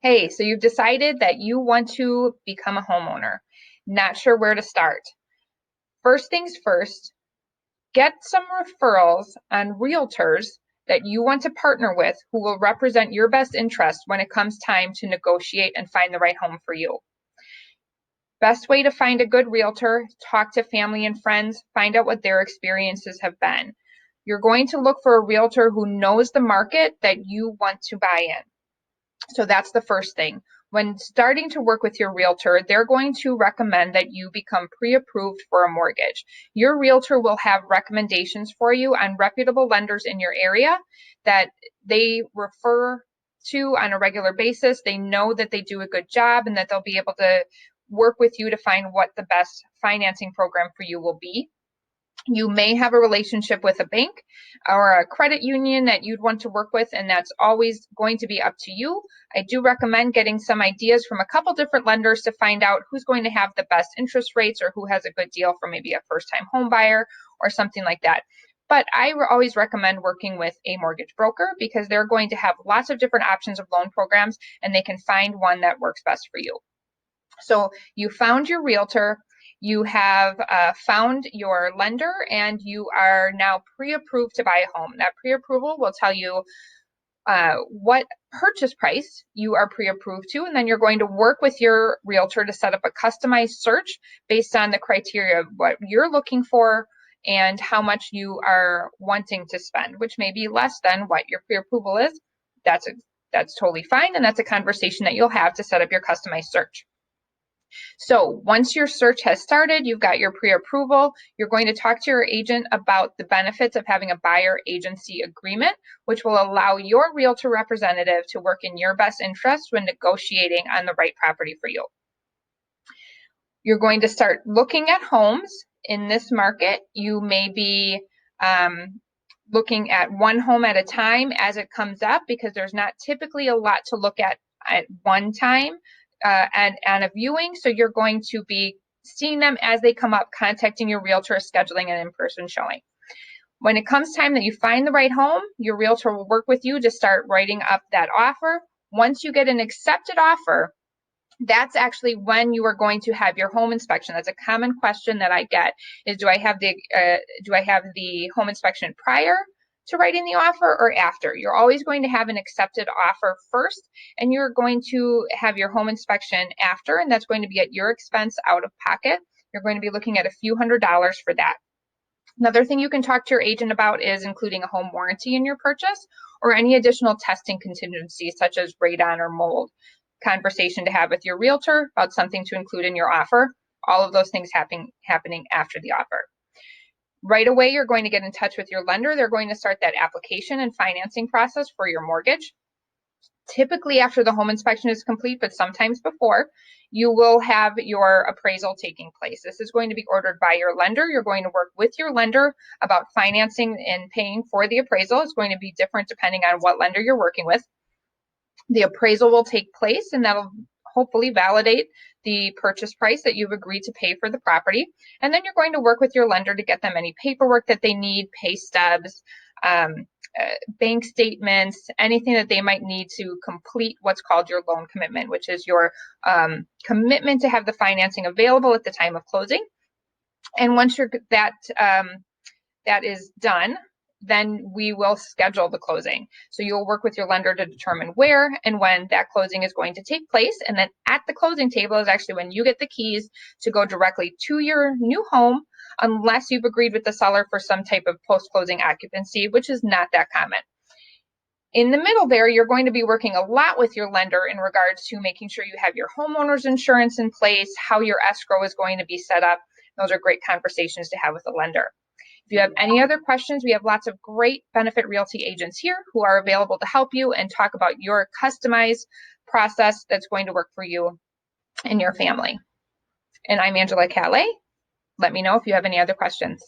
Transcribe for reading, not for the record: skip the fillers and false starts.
Hey, so you've decided that you want to become a homeowner. Not sure where to start. First things first, get some referrals on realtors that you want to partner with who will represent your best interest when it comes time to negotiate and find the right home for you. Best way to find a good realtor, talk to family and friends, find out what their experiences have been. You're going to look for a realtor who knows the market that you want to buy in. So that's the first thing. When starting to work with your realtor, they're going to recommend that you become pre-approved for a mortgage. Your realtor will have recommendations for you on reputable lenders in your area that they refer to on a regular basis. They know that they do a good job and that they'll be able to work with you to find what the best financing program for you will be. You may have a relationship with a bank or a credit union that you'd want to work with, and that's always going to be up to you. I do recommend getting some ideas from a couple different lenders to find out who's going to have the best interest rates or who has a good deal for maybe a first-time home buyer or something like that. But I always recommend working with a mortgage broker because they're going to have lots of different options of loan programs, and they can find one that works best for you. So you found your realtor, you have found your lender, and you are now pre-approved to buy a home. That pre-approval will tell you what purchase price you are pre-approved to, and then you're going to work with your realtor to set up a customized search based on the criteria of what you're looking for and how much you are wanting to spend, which may be less than what your pre-approval is. That's totally fine, and that's a conversation that you'll have to set up your customized search. So once your search has started, you've got your pre-approval, you're going to talk to your agent about the benefits of having a buyer agency agreement, which will allow your realtor representative to work in your best interest when negotiating on the right property for you. You're going to start looking at homes in this market. You may be looking at one home at a time as it comes up because there's not typically a lot to look at one time. And a viewing, so you're going to be seeing them as they come up, contacting your realtor, scheduling an in-person showing. When it comes time that you find the right home, your realtor will work with you to start writing up that offer. Once you get an accepted offer, that's actually when you are going to have your home inspection. That's a common question that I get is, do I have the home inspection prior to writing the offer or after? You're always going to have an accepted offer first, and you're going to have your home inspection after, and that's going to be at your expense out of pocket. You're going to be looking at a few $100s for that. Another thing you can talk to your agent about is including a home warranty in your purchase or any additional testing contingencies such as radon or mold. Conversation to have with your realtor about something to include in your offer. All of those things happening after the offer. Right away, you're going to get in touch with your lender. They're going to start that application and financing process for your mortgage. Typically after the home inspection is complete, but sometimes before, you will have your appraisal taking place. This is going to be ordered by your lender. You're going to work with your lender about financing and paying for the appraisal. It's going to be different depending on what lender you're working with. The appraisal will take place, and that'll hopefully validate the purchase price that you've agreed to pay for the property. And then you're going to work with your lender to get them any paperwork that they need, pay stubs, bank statements, anything that they might need to complete what's called your loan commitment, which is your commitment to have the financing available at the time of closing. And once that is done, then we will schedule the closing. So you'll work with your lender to determine where and when that closing is going to take place. And then at the closing table is actually when you get the keys to go directly to your new home, unless you've agreed with the seller for some type of post-closing occupancy, which is not that common. In the middle there, you're going to be working a lot with your lender in regards to making sure you have your homeowner's insurance in place, how your escrow is going to be set up. Those are great conversations to have with the lender. If you have any other questions, we have lots of great Benefit Realty agents here who are available to help you and talk about your customized process that's going to work for you and your family. And I'm Angela Calais. Let me know if you have any other questions.